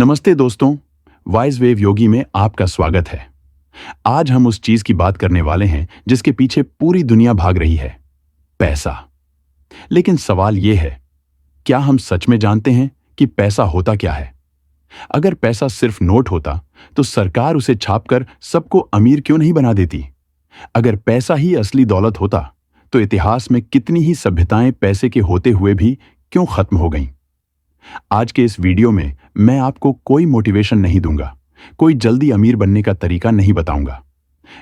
नमस्ते दोस्तों, wise wave योगी में आपका स्वागत है। आज हम उस चीज की बात करने वाले हैं जिसके पीछे पूरी दुनिया भाग रही है, पैसा। लेकिन सवाल यह है, क्या हम सच में जानते हैं कि पैसा होता क्या है? अगर पैसा सिर्फ नोट होता तो सरकार उसे छापकर सबको अमीर क्यों नहीं बना देती? अगर पैसा ही असली दौलत होता तो इतिहास में कितनी ही सभ्यताएं पैसे के होते हुए भी क्यों खत्म हो गईं? आज के इस वीडियो में मैं आपको कोई मोटिवेशन नहीं दूंगा, कोई जल्दी अमीर बनने का तरीका नहीं बताऊंगा।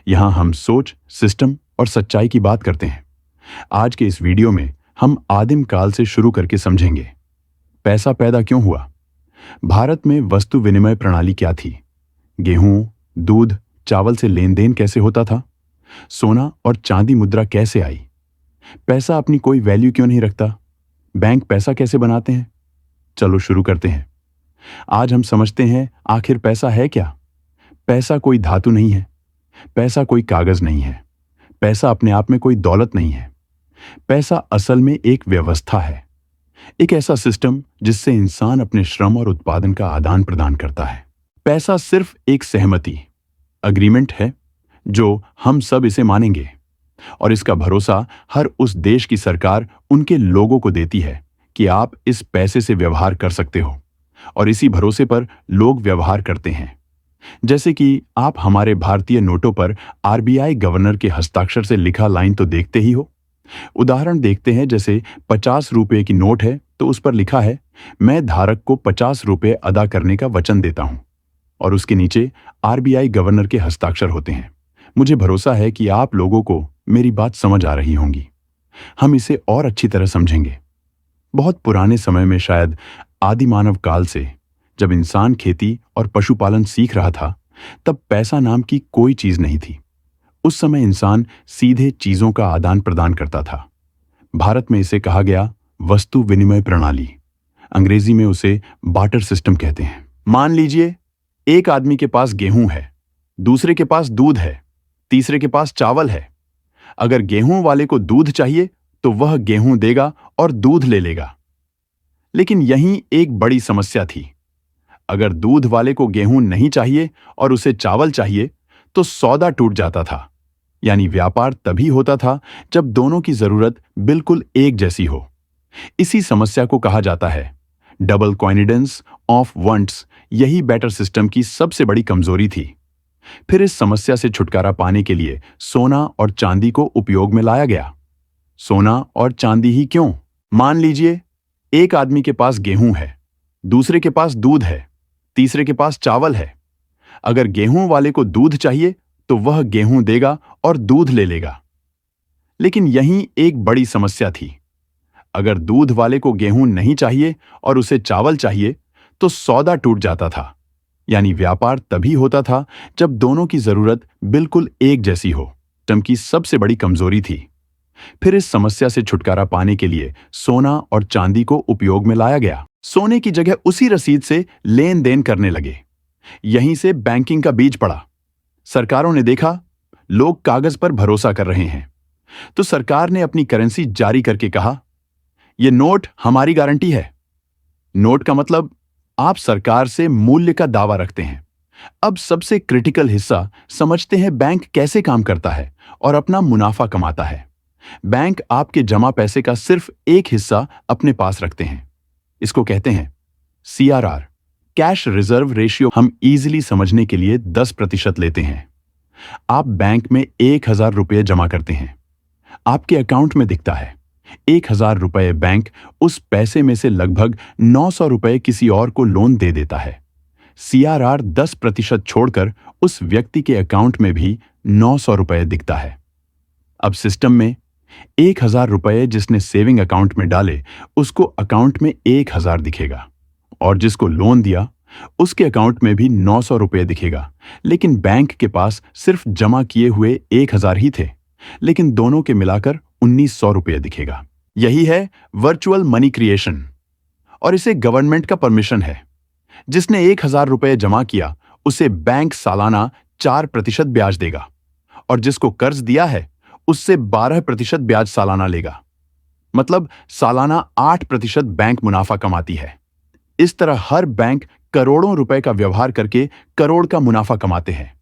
यहां हम सोच, सिस्टम और सच्चाई की बात करते हैं। आज के इस वीडियो में हम आदिम काल से शुरू करके समझेंगे, पैसा पैदा क्यों हुआ, भारत में वस्तु विनिमय प्रणाली क्या थी, गेहूं, दूध, चावल से लेन देन कैसे होता था, सोना और चांदी मुद्रा कैसे आई, पैसा अपनी कोई वैल्यू क्यों नहीं रखता, बैंक पैसा कैसे बनाते हैं। चलो शुरू करते हैं। आज हम समझते हैं आखिर पैसा है क्या। पैसा कोई धातु नहीं है, पैसा कोई कागज नहीं है, पैसा अपने आप में कोई दौलत नहीं है। पैसा असल में एक व्यवस्था है, एक ऐसा सिस्टम जिससे इंसान अपने श्रम और उत्पादन का आदान प्रदान करता है। पैसा सिर्फ एक सहमति, अग्रीमेंट है जो हम सब इसे मानेंगे, और इसका भरोसा हर उस देश की सरकार उनके लोगों को देती है कि आप इस पैसे से व्यवहार कर सकते हो, और इसी भरोसे पर लोग व्यवहार करते हैं। जैसे कि आप हमारे भारतीय नोटों पर आरबीआई गवर्नर के हस्ताक्षर से लिखा लाइन तो देखते ही हो। उदाहरण देखते हैं, जैसे 50 रुपए की नोट है तो उस पर लिखा है, मैं धारक को 50 रुपए अदा करने का वचन देता हूं, और उसके नीचे आरबीआई गवर्नर के हस्ताक्षर होते हैं। मुझे भरोसा है कि आप लोगों को मेरी बात समझ आ रही होंगी। हम इसे और अच्छी तरह समझेंगे। बहुत पुराने समय में, शायद आदि मानव काल से, जब इंसान खेती और पशुपालन सीख रहा था, तब पैसा नाम की कोई चीज नहीं थी। उस समय इंसान सीधे चीजों का आदान प्रदान करता था। भारत में इसे कहा गया वस्तु विनिमय प्रणाली। अंग्रेजी में उसे बार्टर सिस्टम कहते हैं। मान लीजिए एक आदमी के पास गेहूं है, दूसरे के पास दूध है, तीसरे के पास चावल है। अगर गेहूं वाले को दूध चाहिए तो वह गेहूं देगा और दूध ले लेगा। लेकिन यहीं एक बड़ी समस्या थी। अगर दूध वाले को गेहूं नहीं चाहिए और उसे चावल चाहिए तो सौदा टूट जाता था। यानी व्यापार तभी होता था जब दोनों की जरूरत बिल्कुल एक जैसी हो। इसी समस्या को कहा जाता है डबल कॉइनिडेंस ऑफ वांट्स। यही बैटर सिस्टम की सबसे बड़ी कमजोरी थी। फिर इस समस्या से छुटकारा पाने के लिए सोना और चांदी को उपयोग में लाया गया। सोना और चांदी ही क्यों? मान लीजिए एक आदमी के पास गेहूं है, दूसरे के पास दूध है, तीसरे के पास चावल है। अगर गेहूं वाले को दूध चाहिए तो वह गेहूं देगा और दूध ले लेगा। लेकिन यहीं एक बड़ी समस्या थी। अगर दूध वाले को गेहूं नहीं चाहिए और उसे चावल चाहिए तो सौदा टूट जाता था। यानी व्यापार तभी होता था जब दोनों की जरूरत बिल्कुल एक जैसी हो। सिस्टम की सबसे बड़ी कमजोरी थी। फिर इस समस्या से छुटकारा पाने के लिए सोना और चांदी को उपयोग में लाया गया। सोने की जगह उसी रसीद से लेन देन करने लगे। यहीं से बैंकिंग का बीज पड़ा। सरकारों ने देखा लोग कागज पर भरोसा कर रहे हैं, तो सरकार ने अपनी करेंसी जारी करके कहा, यह नोट हमारी गारंटी है। नोट का मतलब आप सरकार से मूल्य का दावा रखते हैं। अब सबसे क्रिटिकल हिस्सा समझते हैं, बैंक कैसे काम करता है और अपना मुनाफा कमाता है। बैंक आपके जमा पैसे का सिर्फ एक हिस्सा अपने पास रखते हैं। इसको कहते हैं CRR, कैश रिजर्व रेशियो। हम इजीली समझने के लिए 10% लेते हैं। आप बैंक में 1000 रुपये जमा करते हैं, आपके अकाउंट में दिखता है 1000 रुपये। बैंक उस पैसे में से लगभग 900 रुपये किसी और को लोन दे देता है। CRR 10% छोड़कर उस व्यक्ति के अकाउंट में भी 900 रुपये दिखता है। अब सिस्टम में 1000 रुपये जिसने सेविंग अकाउंट में डाले उसको अकाउंट में 1000 दिखेगा, और जिसको लोन दिया उसके अकाउंट में भी 900 रुपये दिखेगा। लेकिन बैंक के पास सिर्फ जमा किए हुए 1000 ही थे, लेकिन दोनों के मिलाकर 1900 रुपये दिखेगा। यही है वर्चुअल मनी क्रिएशन, और इसे गवर्नमेंट का परमिशन है। जिसने 1000 रुपये जमा किया उसे बैंक सालाना 4% ब्याज देगा, और जिसको कर्ज दिया है उससे 12% ब्याज सालाना लेगा। मतलब सालाना 8% बैंक मुनाफा कमाती है। इस तरह हर बैंक करोड़ों रुपए का व्यवहार करके करोड़ का मुनाफा कमाते हैं।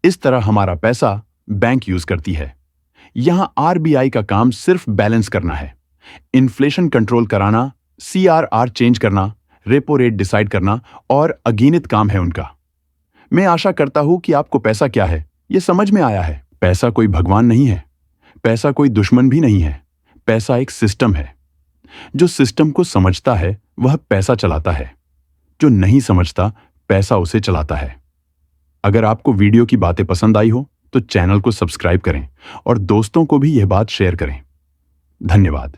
इस तरह हमारा पैसा बैंक यूज करती है। यहां आरबीआई का काम सिर्फ बैलेंस करना है, इन्फ्लेशन कंट्रोल कराना, सीआरआर चेंज करना, रेपो रेट डिसाइड करना और अगेनित काम है उनका। मैं आशा करता हूं कि आपको पैसा क्या है यह समझ में आया है। पैसा कोई भगवान नहीं है, पैसा कोई दुश्मन भी नहीं है। पैसा एक सिस्टम है। जो सिस्टम को समझता है वह पैसा चलाता है, जो नहीं समझता पैसा उसे चलाता है। अगर आपको वीडियो की बातें पसंद आई हो तो चैनल को सब्सक्राइब करें और दोस्तों को भी यह बात शेयर करें। धन्यवाद।